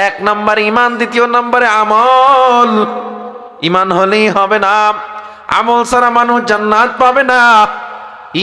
এক নাম্বার ইমান, দ্বিতীয় নাম্বারে আমল। ইমান হলেই হবে না, আমল ছাড়া মানুষ জান্নাত পাবে না।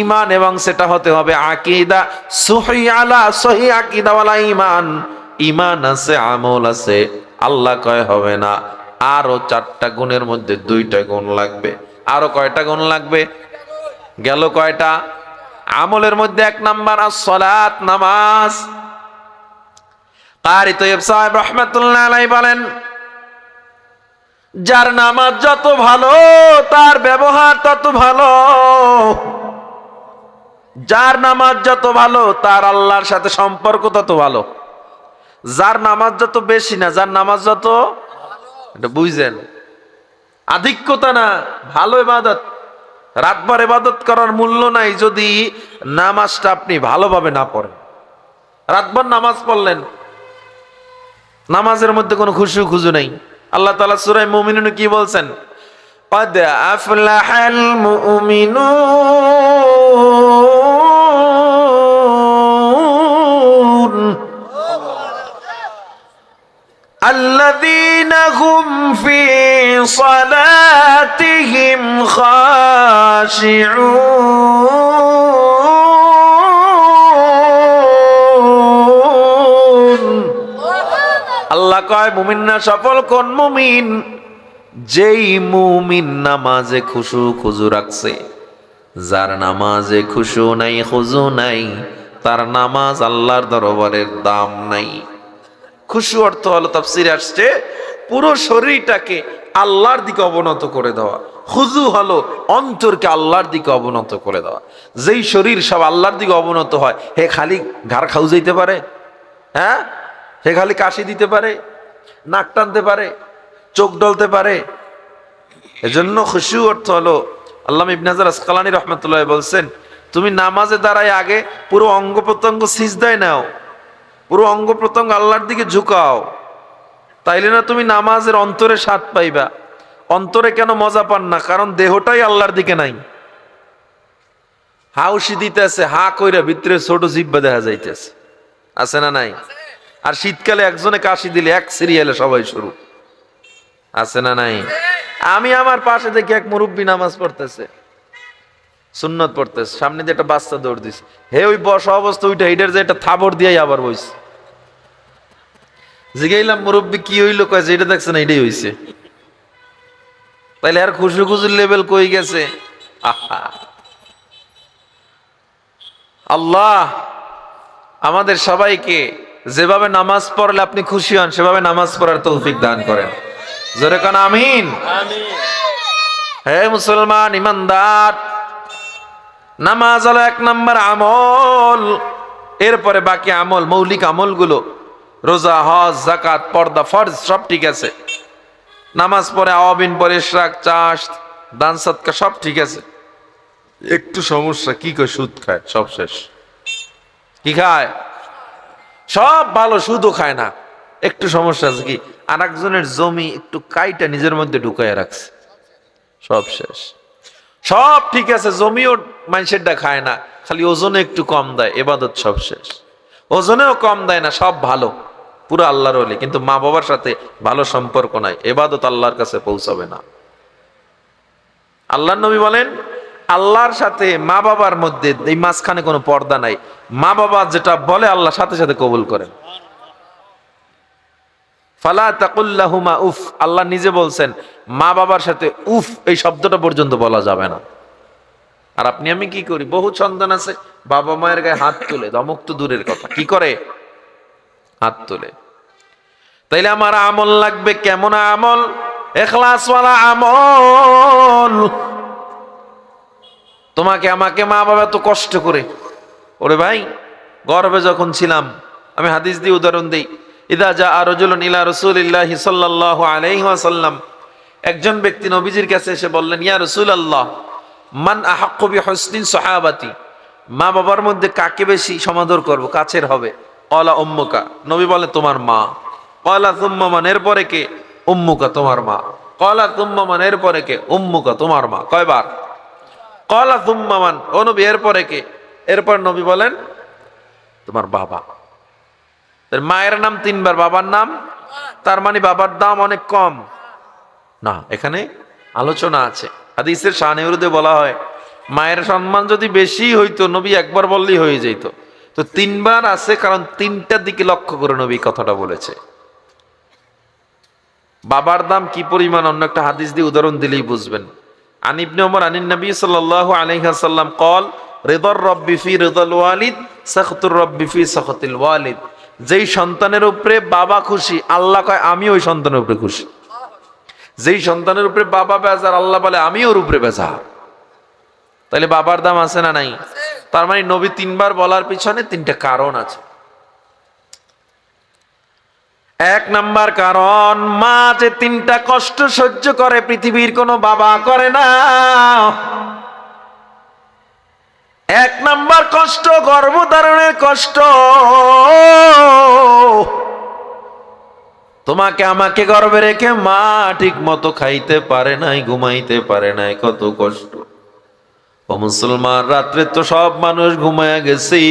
ইমান এবং সেটা হতে হবে আকীদা সহি আলা সহি আকীদা ওয়ালা ইমান। ইমান আছে, আমল আছে, আল্লাহ কয় হবে না। আরো 4টা গুণের মধ্যে 2টা গুণ লাগবে। আরো কয়টা গুণ লাগবে? গেল কয়টা? আমলের মধ্যে 1 নাম্বার as-সালাত, নামাজ। কারি তৈয়ব সাহেব রহমাতুল্লাহ আলাইহি বলেন, যার নামাজ যত ভালো তার ব্যবহার তত ভালো। যার নামাজ যত ভালো তার আল্লাহর সাথে সম্পর্ক তত ভালো। যার নামাজ যত বেশি না, যার নামাজ যত, এটা বুঝছেন, আধিক্যতা না, ভালো ইবাদত। রাতভর ইবাদত করার মূল্য নাই যদি নামাজটা আপনি ভালোভাবে না পড়েন। রাতভর নামাজ পড়লেন, নামাজের মধ্যে কোনো খুশু খুজু নেই। আল্লাহ তাআলা সূরা মুমিনুনে কি বলছেন? قد أفلح المؤمنون الذين هم في صلاتهم خاشعون। আল্লাহ কয় মুমিনরা সফল কোন মুমিন? যেই মুমিন নামাজে খুশু খুজু রাখছে। যার নামাজে খুশু নাই, খুজু নাই, তার নামাজ আল্লাহর দরবারের দাম নাই। খুশু অর্থ হলো, তাফসীরে আসছে, পুরো শরীরটাকে আল্লাহর দিকে অবনত করে দেওয়া। খুজু হলো অন্তরকে আল্লাহর দিকে অবনত করে দেওয়া। যেই শরীর সব আল্লাহর দিকে অবনত হয়, হে খালি ঘাড় খাউ যাইতে পারে, হ্যাঁ, হে খালি কাশি দিতে পারে, নাক টানতে পারে, চোখ ডলতে পারে। এজন্য খুশু অর্থ হলো, আল্লামা ইবনে হাজার আসকালানী রাহমাতুল্লাহ বলছেন, তুমি নামাজে দাঁড়ায় আগে পুরো অঙ্গ প্রত্যঙ্গ সিজদায় নাও, পুরো অঙ্গ প্রত্যঙ্গ আল্লাহর দিকে ঝুঁকাও, তাইলে না তুমি নামাজের অন্তরে স্বাদ পাইবা। অন্তরে কেন মজা পান না? কারণ দেহটাই আল্লাহর দিকে নাই। হাউসি দিতেছে, হা কইরা ভিতরে ছোট জিব্বা দেখা যাইতেছে, আছে না নাই? আর শীতকালে একজনে কাশি দিলে এক সিরিয়ালে সবাই শুরু, আছে না নাই? আমি আমার পাশে দেখি এক মুরব্বী নামাজ পড়তেছে, সুন্নত পড়তেছে, সামনে দিয়ে একটা বাচ্চা দৌড় দিছে, হে ওই বসা অবস্থা উঠে এইটার যে একটা থাবড় দিয়ে আবার বইছে। জিগাইলাম মুরব্বী কি হইলো? কয় যে এটা দেখছে না এটাই হইছে। তাইলে আর খুশু খুশুর লেভেল কই গেছে? আহা, আল্লাহ আমাদের সবাইকে যেভাবে নামাজ পড়লে আপনি খুশি হন সেভাবে নামাজ পড়ার তৌফিক দান করেন। জোরে কান আমিন। হে মুসলমান ইমানদার, নামাজ হলো 1 নাম্বার আমল। এরপরে বাকি আমল, মৌলিক আমলগুলো, রোজা, হজ, যাকাত, পর্দা, ফরজ সব ঠিক আছে। নামাজ পড়ে আওয়াবিন পরে ইশরাক, চাষ, দান সদকা সব ঠিক আছে। একটু সমস্যা, কি কয়? সুদ খায়, সব শেষ। কি খায়? সব ভালো, সুদও খায় না। একটু সমস্যা আছে, কি? আর একজনের জমি একটু কাইটা নিজের মধ্যে ঢুকাইয়া রাখছে, সব শেষ। সব ঠিক আছে, জমিও মানুষেরটা খায় না, খালি ওজনে একটু কম দেয়, ইবাদত সব শেষ। ওজনেও কম দেয় না, সব ভালো, পুরো আল্লাহর ওলি, কিন্তু মা বাবার সাথে ভালো সম্পর্ক নাই, ইবাদত আল্লাহর কাছে পৌঁছাবে না। আল্লাহর নবী বলেন, আল্লাহর সাথে মা বাবার মধ্যে এই মাঝখানে কোনো পর্দা নাই। মা বাবা যেটা বলে আল্লাহ সাথে সাথে কবুল করেন। ফালা তাকুল লাহুমা উফ, আল্লাহ নিজে বলছেন মা বাবার সাথে উফ এই শব্দটা পর্যন্ত বলা যাবে না। আর আপনি আমি কি করি? বহু সন্তান আছে বাবা মায়ের গায়ে হাত তুলে, ধমক তো দূরের কথা, কি করে? হাত তুলে। তাইলে আমার আমল লাগবে কেমন আমল? ইখলাসওয়ালা আমল। তোমাকে আমাকে মা বাবা তো কষ্ট করে, ওরে ভাই, গর্ভে যখন ছিলাম, আমি হাদিস দিয়ে উদাহরণ দিই, ইদা জা রাজুলুন ইলা রাসূলিল্লাহি সাল্লাল্লাহু আলাইহি ওয়াসাল্লাম, একজন ব্যক্তি নবীজির কাছে এসে বললেন, ইয়া রাসূলুল্লাহ, মান আহাক্কু বিহুসনি সাহাবাতি, মা বাবার মধ্যে কাকে বেশি সমাদর করব, কাছের হবে? ক্বালা উম্মুকা, নবী বলেন তোমার মা। ক্বালা সুম্মা মান, এরপরে কে? উম্মুকা, তোমার মা। ক্বালা সুম্মা মান, এরপরে কে? উম্মুকা, তোমার মা। কয়বার? ক্বালা সুম্মা মান, ও নবী এরপরে কে? এরপর নবী বলেন তোমার বাবা। মায়ের নাম তিনবার, বাবার নাম, তার মানে বাবার দাম অনেক কম না? এখানে আলোচনা আছে। হাদিসের শানে বলা হয় মায়ের সম্মান যদি বেশি হইতো নবী একবার বললেই হয়ে যেত, তো তিনবার আছে কারণ তিনটার দিকে লক্ষ্য করে নবী কথাটা বলেছে। বাবার দাম কি পরিমাণ অন্য একটা হাদিস দিয়ে উদাহরণ দিলেই বুঝবেন। আন ইবনে ওমর আনিন নবী সাল্লাল্লাহু আলাইহি ওয়াসাল্লাম قال রিদার রাব্বি ফি রিদাল ওয়ালিদ সাখতুর রাব্বি ফি সাখতিল ওয়ালিদ। যেই সন্তানের উপরে বাবা খুশি আল্লাহ কয় আমি ওই সন্তানের উপরে খুশি। যেই সন্তানের উপরে বাবা বেজার আল্লাহ বলে আমি ওর উপরে বেজার। তাহলে বাবার দাম আছে না নাই? তার মানে নবী তিনবার বলার পিছনে তিনটা কারণ আছে। এক নাম্বার কারণ, মা যে তিনটা কষ্ট সহ্য করে পৃথিবীর কোনো বাবা করে না। এক নাম্বার কষ্ট গর্ভধারণের কষ্ট। তোমাকে আমাকে গর্ভে রেখে মা ঠিক মতো খাইতে পারে নাই, ঘুমাইতে পারে নাই, কত কষ্ট। ও মুসলমান, রাত্রে তো সব মানুষ ঘুমায়া গেছি,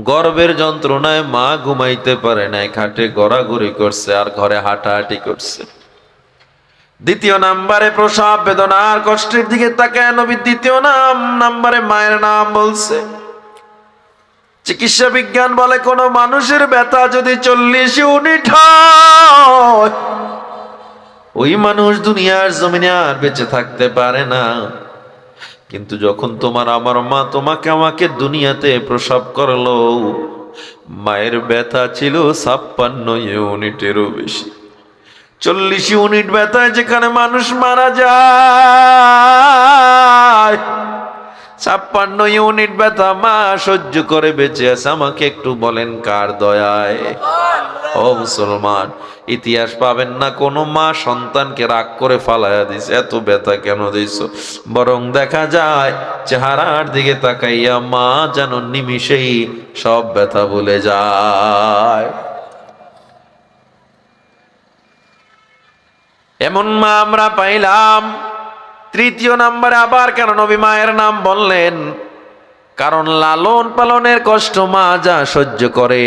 গর্ভের যন্ত্রণায় মা ঘুমাইতে পারে নাই, খাটে গড়াগড়ি করছে আর ঘরে হাঁটাহাঁটি করছে। দ্বিতীয় নাম্বারে প্রসব বেদনার কষ্টের দিকে তাকায় নবী দ্বিতীয় নাম্বারে মায়ের নাম বলছে। চিকিৎসা বিজ্ঞান বলে কোন মানুষের ব্যথা যদি 40 ইউনিট হয় ওই মানুষ দুনিয়ার জমিনে আর বেঁচে থাকতে পারে না। কিন্তু যখন তোমার আমার মা তোমাকে আমাকে দুনিয়াতে প্রসব করলো, মায়ের ব্যথা ছিল 56 ইউনিটেরও বেশি। 40 ইউনিট ব্যথায় যেখানে মানুষ মারা যায়, 56 ইউনিট ব্যথা মা সহ্য করে বেঁচে আছে। আমাকে একটু বলেন কার দয়ায়? ও মুসলমান, ইতিহাস পাবেন না কোনো মা সন্তানকে রাগ করে ফালাইয়া দিছে, এত ব্যথা কেন দিছো? বরং দেখা যায় চেহারার দিকে তাকাইয়া মা যেন নিমিষেই সব ব্যথা ভুলে যায়। এমন মা আমরা পাইলাম। তৃতীয় নাম্বারে আবার কেন নবী মায়ের নাম বললেন? কারণ লালন পালনের কষ্ট মা যা সহ্য করে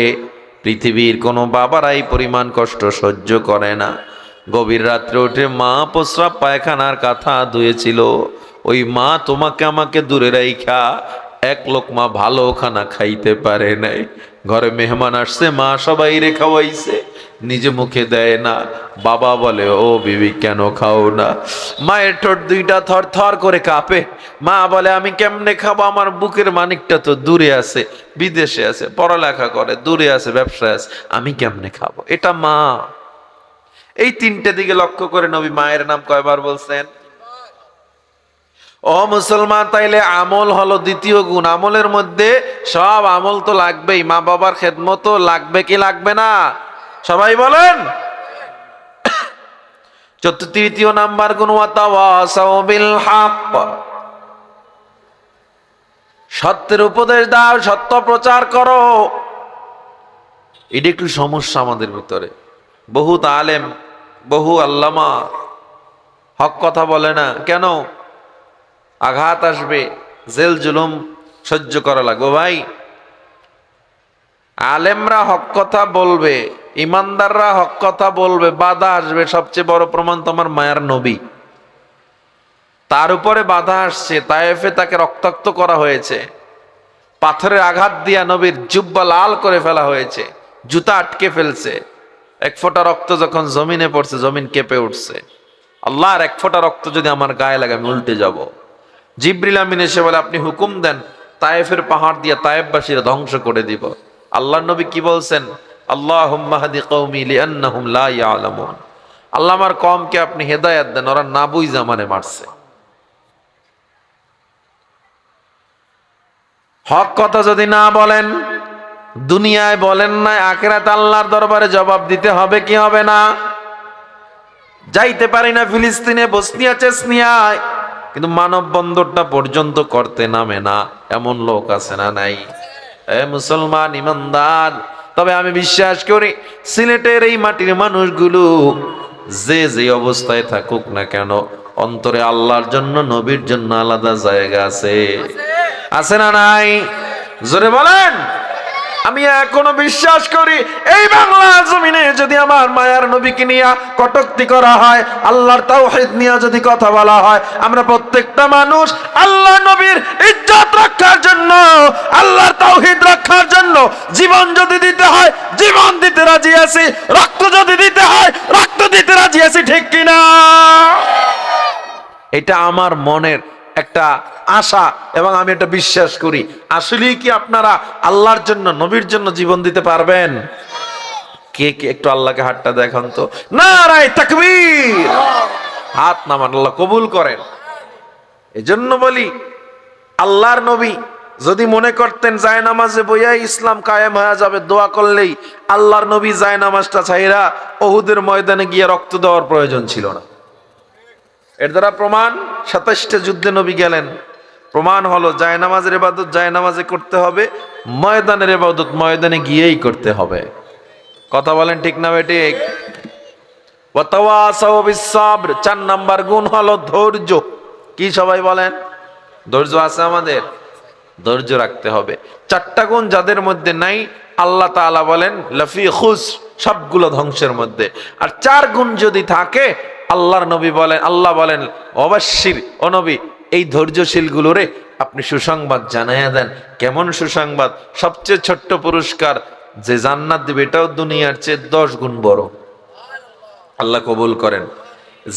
পৃথিবীর কোনো বাবারাই পরিমাণ কষ্ট সহ্য করে না। গভীর রাত্রে উঠে মা প্রস্রাব পায়খানার কাঁথা ধুয়েছিল, ওই মা তোমাকে আমাকে দূরে রাইখা এক লোকমা ভালো খানা খাইতে পারে নাই। ঘরে মেহমান আসছে, মা সবাইরে খাওয়াইছে, নিজে মুখে দেয় না। বাবা বলে ও বিবি কেন খাও না? মায়ের ঠোঁট দুইটা থর থর করে কাঁপে। মা বলে আমি কেমনে খাবো, আমার বুকের মানিকটা তো দূরে আছে, বিদেশে আছে, পড়ালেখা করে, দূরে আছে, ব্যবসায় আছে, আমি কেমনে খাবো? এটা মা। এই তিনটে দিকে লক্ষ্য করে নবী মায়ের নাম কয়বার বলছেন? ও মুসলমান, তাইলে আমল হলো দ্বিতীয় গুণ। আমলের মধ্যে সব আমল তো লাগবেই, মা বাবার খেদমত লাগবে কি লাগবে না? সবাই বলেন। তৃতীয় নাম্বার গুণ, ওয়াতাওয়াসাউ বিল হক, সত্যের উপদেশ দাও, সত্য প্রচার করো। এটা একটু সমস্যা আমাদের ভিতরে। বহুত আলেম, বহু আল্লামা হক কথা বলে না কেন? আঘাত আসবে, জেল জুলুম সহ্য করা লাগবে। ভাই, আলেমরা হক কথা বলবে, ইমানদাররা হক কথা বলবে, বাধা আসবে। সবচেয়ে বড় প্রমাণ তোমার মায়ার নবী, তার উপরে বাধা আসছে। তায়েফে তাকে রক্তাক্ত করা হয়েছে, পাথরের আঘাত দিয়া নবীর জুব্বা লাল করে ফেলা হয়েছে, জুতা আটকে ফেলছে। এক ফোঁটা রক্ত যখন জমিনে পড়ছে, জমিন কেঁপে উঠছে। আল্লাহর এক ফোঁটা রক্ত যদি আমার গায়ে লাগে আমি উল্টে যাব। জিবরিল আমিন এসে বলে আপনি হুকুম দেন, তায়েফের পাহাড় দিয়ে তায়েফবাসীরা ধ্বংস করে দিব। আল্লাহর নবী কি বলছেন? আল্লাহুম্মা হাদি কওমি লিআন্নাহুম লা ইয়ালামুন। আল্লাহ আমার কওমকে আপনি হেদায়েত দেন, ওরা না বুঝা মানে মারছে। হক কথা যদি না বলেন, দুনিয়ায় বলেন না, আখিরাতে আল্লাহর দরবারে জবাব দিতে হবে কি হবে না? যাইতে পারি না ফিলিস্তিনে, বসনিয়া চেচনিয়ায়, কিন্তু মানববন্ধনটা পর্যন্ত করতে নামে না, এমন লোক আছে না নাই? এ মুসলমান ইমানদার, তবে আমি বিশ্বাস করি সিলেটের এই মাটির মানুষগুলো যে যে অবস্থায় থাকুক না কেন, অন্তরে আল্লাহর জন্য, নবীর জন্য আলাদা জায়গা আছে। আছে না নাই? জোরে বলেন। আমি এখনো বিশ্বাস করি এই বাংলা জমিনে যদি আমার মায়ার নবীকে নিয়ে কটূক্তি করা হয়, আল্লাহর তাওহীদ নিয়ে যদি কথা বলা হয়, আমরা প্রত্যেকটা মানুষ আল্লাহ নবীর ইজ্জত রক্ষার জন্য, আল্লাহর তাওহীদ রক্ষার জন্য জীবন যদি দিতে হয় জীবন দিতে রাজি আছি, রক্ত যদি দিতে হয় রক্ত দিতে রাজি আছি, ঠিক কিনা? এটা আমার মনের একটা আশা এবং আমি এটা বিশ্বাস করি। আসলেই কি আপনারা আল্লাহর জন্য নবীর জন্য জীবন দিতে পারবেন? কে কে একটু আল্লাহকে হাতটা দেখান তো। নারায়ে তাকবীর। হাত নামান, আল্লাহ কবুল করেন। এজন্য বলি আল্লাহর নবী যদি মনে করতেন জায়নামাজে বইয়াই ইসলাম কায়েম হয়ে যাবে, দোয়া করলেই, আল্লাহর নবী জায়নামাজটা ছাইরা উহুদের ময়দানে গিয়ে রক্ত দেওয়ার প্রয়োজন ছিল না। এর দ্বারা প্রমাণ 27টা যুদ্ধে নবী গেলেন, প্রমাণ হলো জায়নামাজের ইবাদত জায়নামাজে করতে হবে, ময়দানের ইবাদত ময়দানে গিয়েই করতে হবে। কথা বলেন ঠিক না বেঠিক? ওয়া তাওয়াসাউ বিস সাবর, 4 নাম্বার গুণ হলো ধৈর্য। কি সবাই বলেন? ধৈর্য আছে আমাদের? ধৈর্য রাখতে হবে। 4টা গুণ যাদের মধ্যে নাই আল্লাহ তাআলা বলেন লাফি খুসর, সবগুলো ধ্বংসের মধ্যে। আর 4 গুণ যদি থাকে আল্লাহর নবী বলেন, আল্লাহ বলেন অবশ্যই ও নবী এই ধৈর্যশীল গুলোরে আপনি সুসংবাদ জানাইয়া দেন। কেমন সুসংবাদ? সবচেয়ে ছোট্ট পুরস্কার যে জান্নাত দিবে এটাও দুনিয়ার চেয়ে 10 গুণ বড়। আল্লাহ কবুল করেন।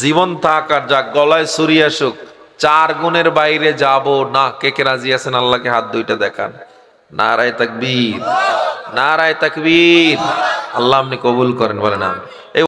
জীবন থাক আর যা গলায় ছুরি আসুক, 4 গুণের বাইরে যাব না। কে কে রাজি আছেন? আল্লাহকে হাত দুইটা দেখান। নারায়ে তাকবীর, নারায়ে তাকবীর। আল্লাহ আপনি কবুল করেন, বলেন আমিন।